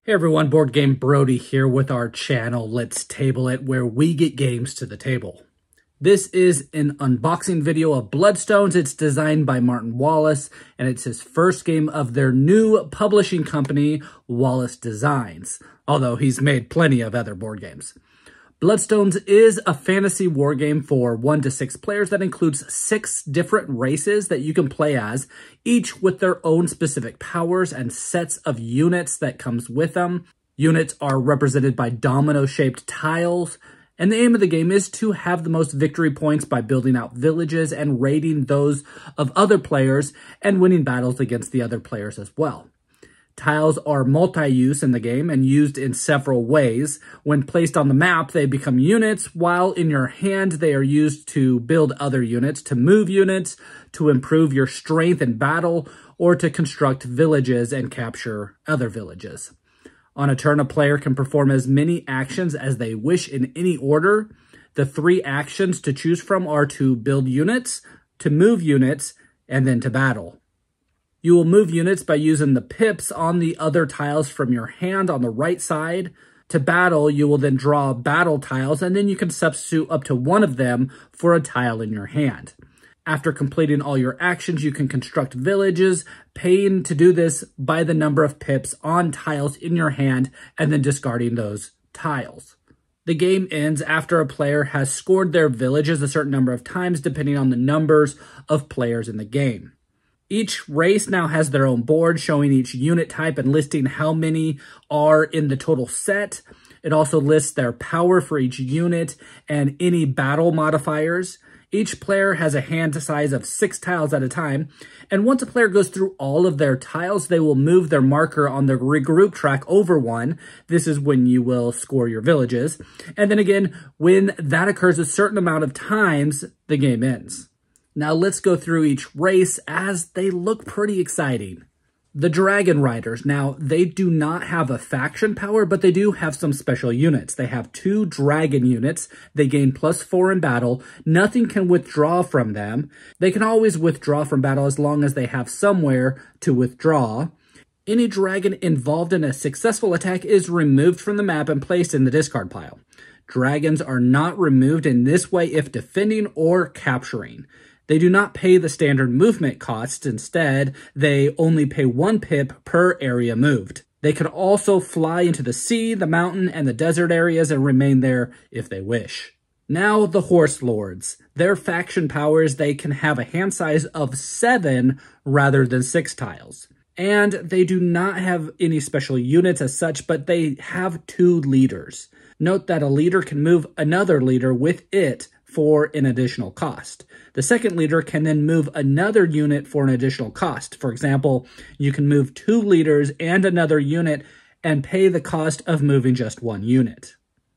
Hey everyone, Board Game Brody here with our channel, Let's Table It, where we get games to the table. This is an unboxing video of Bloodstones. It's designed by Martin Wallace, and it's his first game of their new publishing company, Wallace Designs, although he's made plenty of other board games. Bloodstones is a fantasy war game for 1 to 6 players that includes 6 different races that you can play as, each with their own specific powers and sets of units that comes with them. Units are represented by domino-shaped tiles, and the aim of the game is to have the most victory points by building out villages and raiding those of other players and winning battles against the other players as well. Tiles are multi-use in the game and used in several ways. When placed on the map, they become units, while in your hand, they are used to build other units, to move units, to improve your strength in battle, or to construct villages and capture other villages. On a turn, a player can perform as many actions as they wish in any order. The 3 actions to choose from are to build units, to move units, and then to battle. You will move units by using the pips on the other tiles from your hand on the right side. To battle, you will then draw battle tiles, and then you can substitute up to 1 of them for a tile in your hand. After completing all your actions, you can construct villages, paying to do this by the number of pips on tiles in your hand, and then discarding those tiles. The game ends after a player has scored their villages a certain number of times, depending on the numbers of players in the game. Each race now has their own board showing each unit type and listing how many are in the total set. It also lists their power for each unit and any battle modifiers. Each player has a hand size of 6 tiles at a time, and once a player goes through all of their tiles, they will move their marker on the regroup track over 1. This is when you will score your villages. And then again, when that occurs a certain amount of times, the game ends. Now let's go through each race as they look pretty exciting. The Dragon Riders. Now, they do not have a faction power, but they do have some special units. They have 2 dragon units. They gain +4 in battle. Nothing can withdraw from them. They can always withdraw from battle as long as they have somewhere to withdraw. Any dragon involved in a successful attack is removed from the map and placed in the discard pile. Dragons are not removed in this way if defending or capturing. They do not pay the standard movement costs. Instead, they only pay 1 pip per area moved. They can also fly into the sea, the mountain, and the desert areas and remain there if they wish. Now, the Horse Lords. Their faction powers, they can have a hand size of 7 rather than 6 tiles. And they do not have any special units as such, but they have 2 leaders. Note that a leader can move another leader with it for an additional cost. The second leader can then move another unit for an additional cost. For example, you can move 2 leaders and another unit and pay the cost of moving just 1 unit.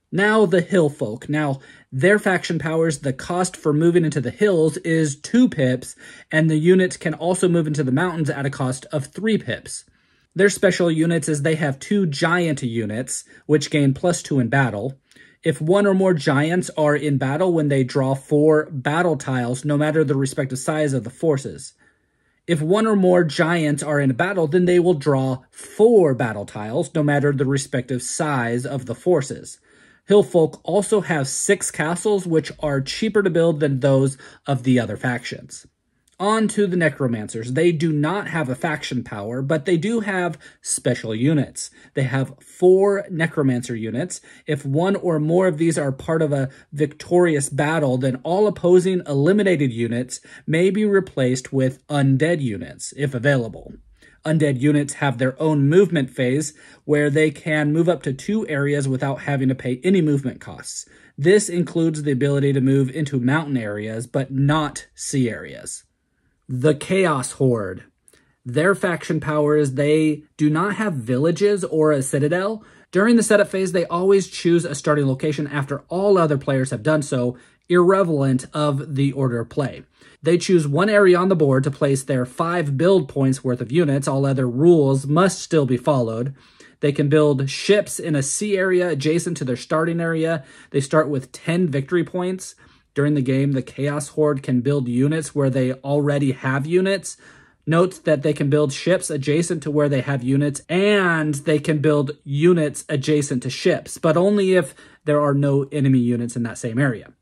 Now the Hillfolk. Now their faction powers, the cost for moving into the hills is 2 pips, and the units can also move into the mountains at a cost of 3 pips. Their special units is they have 2 giant units, which gain +2 in battle. If 1 or more giants are in battle when they draw 4 battle tiles, no matter the respective size of the forces. If 1 or more giants are in a battle, then they will draw 4 battle tiles, no matter the respective size of the forces. Hillfolk also have 6 castles, which are cheaper to build than those of the other factions. On to the Necromancers. They do not have a faction power, but they do have special units. They have 4 Necromancer units. If 1 or more of these are part of a victorious battle, then all opposing eliminated units may be replaced with undead units, if available. Undead units have their own movement phase, where they can move up to 2 areas without having to pay any movement costs. This includes the ability to move into mountain areas, but not sea areas. The Chaos Horde. Their faction power is they do not have villages or a citadel. During the setup phase, they always choose a starting location after all other players have done so, irrelevant of the order of play. They choose 1 area on the board to place their 5 build points worth of units. All other rules must still be followed. They can build ships in a sea area adjacent to their starting area. They start with 10 victory points. During the game, the Chaos Horde can build units where they already have units. Note that they can build ships adjacent to where they have units, and they can build units adjacent to ships, but only if there are no enemy units in that same area.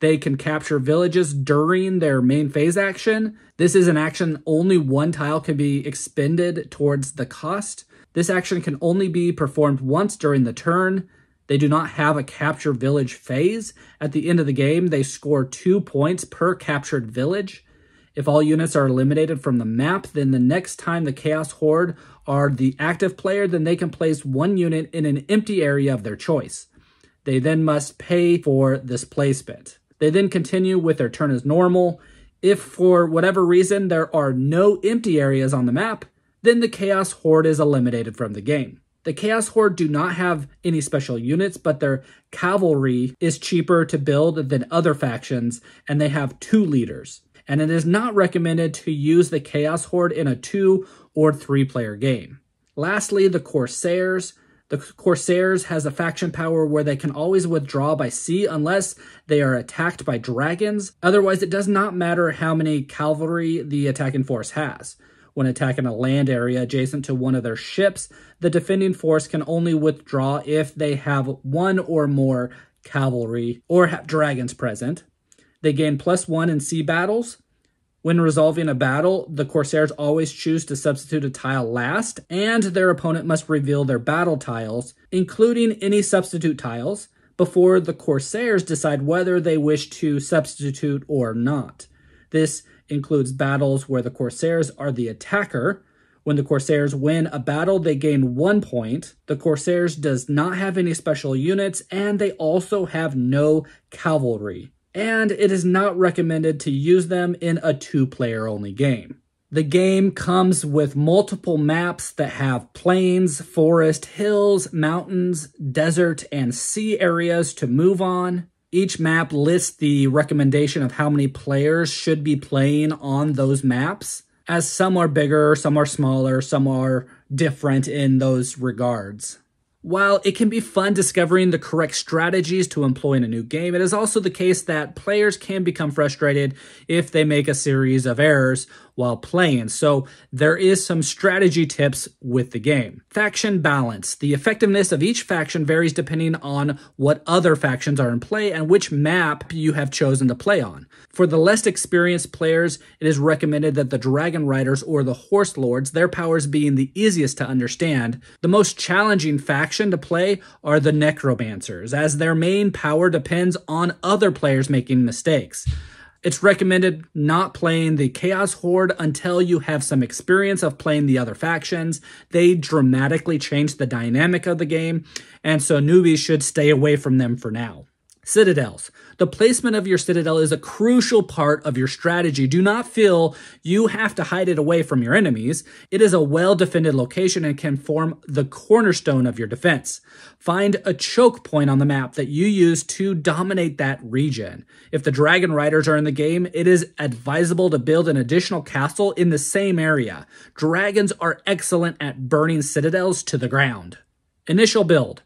They can capture villages during their main phase action. This is an action only one tile can be expended towards the cost. This action can only be performed once during the turn. They do not have a capture village phase. At the end of the game, they score 2 points per captured village. If all units are eliminated from the map, then the next time the Chaos Horde are the active player, then they can place 1 unit in an empty area of their choice. They then must pay for this placement. They then continue with their turn as normal. If for whatever reason there are no empty areas on the map, then the Chaos Horde is eliminated from the game. The Chaos Horde do not have any special units, but their cavalry is cheaper to build than other factions, and they have 2 leaders. And it is not recommended to use the Chaos Horde in a 2 or 3 player game. Lastly, the Corsairs. The Corsairs has a faction power where they can always withdraw by sea unless they are attacked by dragons. Otherwise, it does not matter how many cavalry the attacking force has. When attacking a land area adjacent to one of their ships, the defending force can only withdraw if they have 1 or more cavalry or have dragons present. They gain +1 in sea battles. When resolving a battle, the Corsairs always choose to substitute a tile last, and their opponent must reveal their battle tiles, including any substitute tiles, before the Corsairs decide whether they wish to substitute or not. This includes battles where the Corsairs are the attacker. When the Corsairs win a battle, they gain 1 point. The Corsairs does not have any special units, and they also have no cavalry. And it is not recommended to use them in a 2-player only game. The game comes with multiple maps that have plains, forest, hills, mountains, desert, and sea areas to move on. Each map lists the recommendation of how many players should be playing on those maps, as some are bigger, some are smaller, some are different in those regards. While it can be fun discovering the correct strategies to employ in a new game, it is also the case that players can become frustrated if they make a series of errors while playing, so there is some strategy tips with the game. Faction balance. The effectiveness of each faction varies depending on what other factions are in play and which map you have chosen to play on. For the less experienced players, it is recommended that the Dragon Riders or the Horse Lords, their powers being the easiest to understand. The most challenging faction to play are the Necromancers, as their main power depends on other players making mistakes. It's recommended not playing the Chaos Horde until you have some experience of playing the other factions. They dramatically change the dynamic of the game, and so newbies should stay away from them for now. Citadels. The placement of your citadel is a crucial part of your strategy. Do not feel you have to hide it away from your enemies. It is a well-defended location and can form the cornerstone of your defense. Find a choke point on the map that you use to dominate that region. If the Dragon Riders are in the game, it is advisable to build an additional castle in the same area. Dragons are excellent at burning citadels to the ground. Initial build.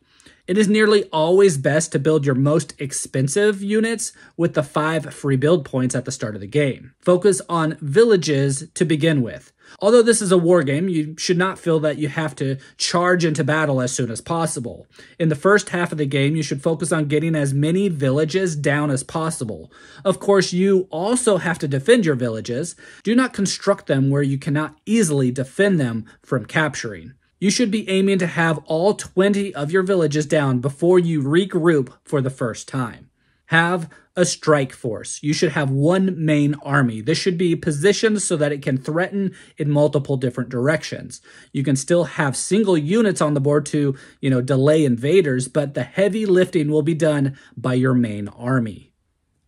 It is nearly always best to build your most expensive units with the 5 free build points at the start of the game. Focus on villages to begin with. Although this is a war game, you should not feel that you have to charge into battle as soon as possible. In the first half of the game, you should focus on getting as many villages down as possible. Of course, you also have to defend your villages. Do not construct them where you cannot easily defend them from capturing. You should be aiming to have all 20 of your villages down before you regroup for the first time. Have a strike force. You should have 1 main army. This should be positioned so that it can threaten in multiple different directions. You can still have single units on the board to, delay invaders, but the heavy lifting will be done by your main army.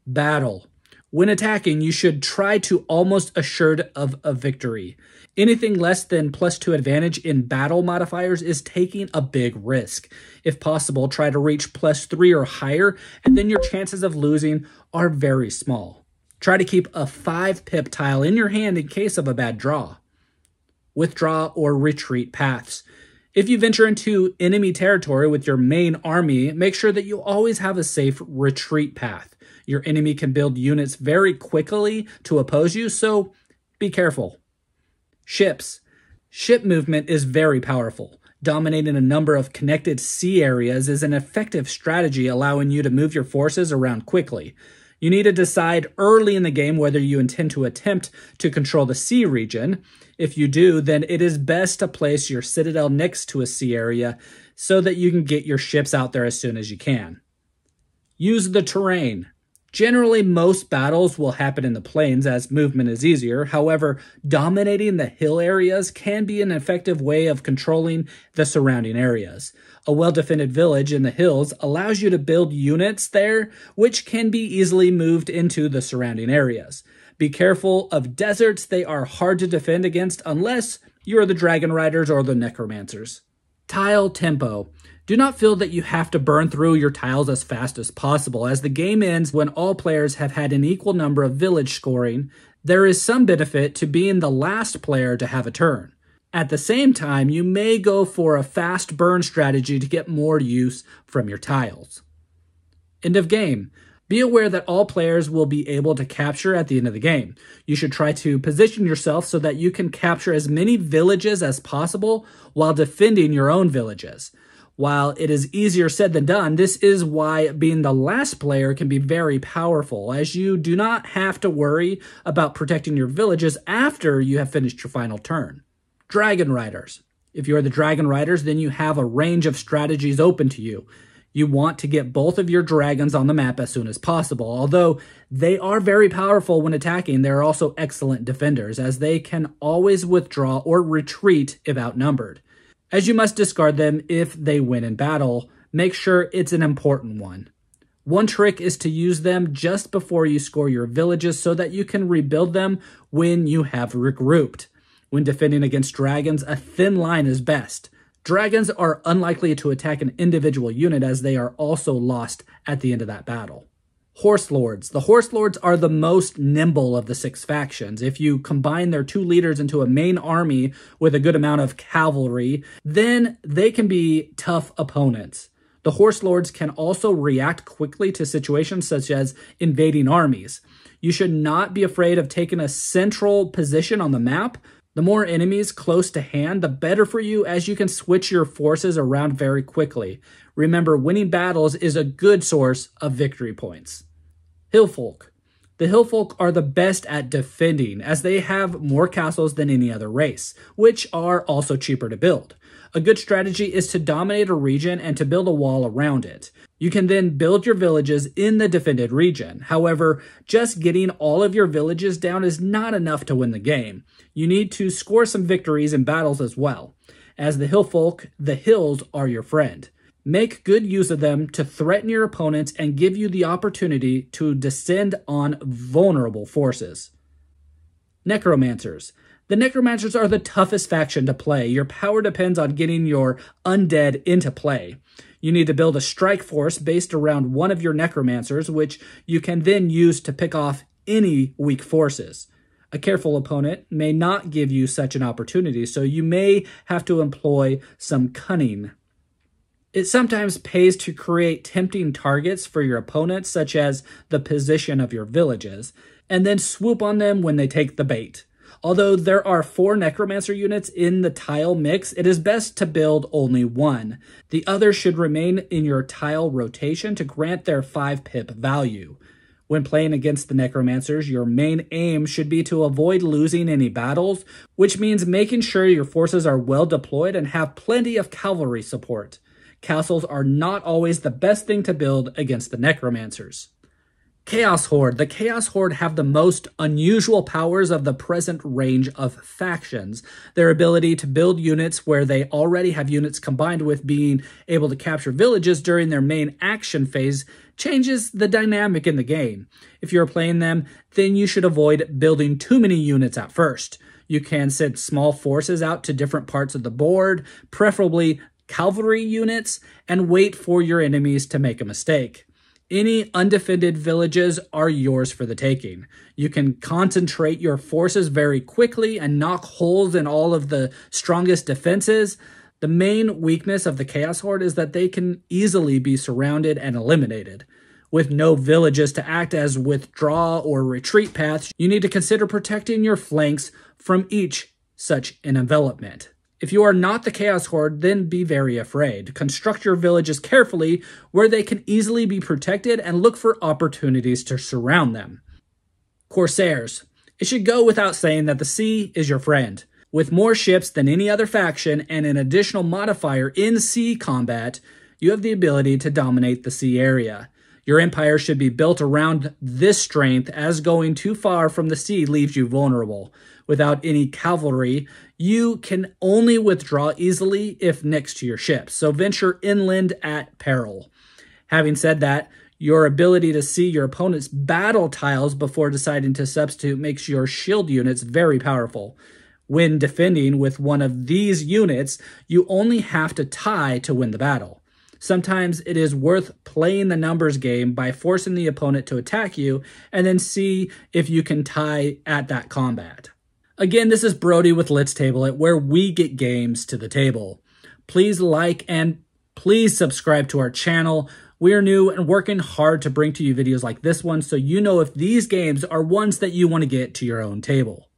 Battle. When attacking, you should try to almost assured of a victory. Anything less than +2 advantage in battle modifiers is taking a big risk. If possible, try to reach +3 or higher, and then your chances of losing are very small. Try to keep a 5 pip tile in your hand in case of a bad draw. Withdraw or retreat paths. If you venture into enemy territory with your main army, make sure that you always have a safe retreat path. Your enemy can build units very quickly to oppose you, so be careful. Ships. Ship movement is very powerful. Dominating a number of connected sea areas is an effective strategy, allowing you to move your forces around quickly. You need to decide early in the game whether you intend to attempt to control the sea region. If you do, then it is best to place your citadel next to a sea area so that you can get your ships out there as soon as you can. Use the terrain. Generally, most battles will happen in the plains as movement is easier. However, dominating the hill areas can be an effective way of controlling the surrounding areas. A well-defended village in the hills allows you to build units there, which can be easily moved into the surrounding areas. Be careful of deserts. They are hard to defend against unless you are the Dragon Riders or the Necromancers. Tile tempo. Do not feel that you have to burn through your tiles as fast as possible. As the game ends when all players have had an equal number of village scoring, there is some benefit to being the last player to have a turn. At the same time, you may go for a fast burn strategy to get more use from your tiles. End of game. Be aware that all players will be able to capture at the end of the game. You should try to position yourself so that you can capture as many villages as possible while defending your own villages. While it is easier said than done, this is why being the last player can be very powerful, as you do not have to worry about protecting your villages after you have finished your final turn. Dragon Riders. If you are the Dragon Riders, then you have a range of strategies open to you. You want to get both of your dragons on the map as soon as possible. Although they are very powerful when attacking, they are also excellent defenders, as they can always withdraw or retreat if outnumbered. As you must discard them if they win in battle, make sure it's an important one. One trick is to use them just before you score your villages so that you can rebuild them when you have regrouped. When defending against dragons, a thin line is best. Dragons are unlikely to attack an individual unit as they are also lost at the end of that battle. Horse Lords. The Horse Lords are the most nimble of the 6 factions. If you combine their 2 leaders into a main army with a good amount of cavalry, then they can be tough opponents. The Horse Lords can also react quickly to situations such as invading armies. You should not be afraid of taking a central position on the map. The more enemies close to hand, the better for you, as you can switch your forces around very quickly. Remember, winning battles is a good source of victory points. Hillfolk. The Hillfolk are the best at defending, as they have more castles than any other race, which are also cheaper to build. A good strategy is to dominate a region and to build a wall around it. You can then build your villages in the defended region. However, just getting all of your villages down is not enough to win the game. You need to score some victories in battles as well. As the Hillfolk, the hills are your friend. Make good use of them to threaten your opponents and give you the opportunity to descend on vulnerable forces. Necromancers. The Necromancers are the toughest faction to play. Your power depends on getting your undead into play. You need to build a strike force based around one of your Necromancers, which you can then use to pick off any weak forces. A careful opponent may not give you such an opportunity, so you may have to employ some cunning. It sometimes pays to create tempting targets for your opponents, such as the position of your villages, and then swoop on them when they take the bait. Although there are 4 Necromancer units in the tile mix, it is best to build only 1. The others should remain in your tile rotation to grant their 5 pip value. When playing against the Necromancers, your main aim should be to avoid losing any battles, which means making sure your forces are well deployed and have plenty of cavalry support. Castles are not always the best thing to build against the Necromancers. Chaos Horde. The Chaos Horde have the most unusual powers of the present range of factions. Their ability to build units where they already have units combined with being able to capture villages during their main action phase changes the dynamic in the game. If you're playing them, then you should avoid building too many units at first. You can send small forces out to different parts of the board, preferably cavalry units, and wait for your enemies to make a mistake. Any undefended villages are yours for the taking. You can concentrate your forces very quickly and knock holes in all of the strongest defenses. The main weakness of the Chaos Horde is that they can easily be surrounded and eliminated. With no villages to act as withdraw or retreat paths, you need to consider protecting your flanks from each such an envelopment. If you are not the Chaos Horde, then be very afraid. Construct your villages carefully where they can easily be protected and look for opportunities to surround them. Corsairs. It should go without saying that the sea is your friend. With more ships than any other faction and an additional modifier in sea combat, you have the ability to dominate the sea area. Your empire should be built around this strength, as going too far from the sea leaves you vulnerable. Without any cavalry, you can only withdraw easily if next to your ships, so venture inland at peril. Having said that, your ability to see your opponent's battle tiles before deciding to substitute makes your shield units very powerful. When defending with one of these units, you only have to tie to win the battle. Sometimes it is worth playing the numbers game by forcing the opponent to attack you and then see if you can tie at that combat. Again, this is Brody with Let's Table It, where we get games to the table. Please like and please subscribe to our channel. We are new and working hard to bring to you videos like this one so you know if these games are ones that you want to get to your own table.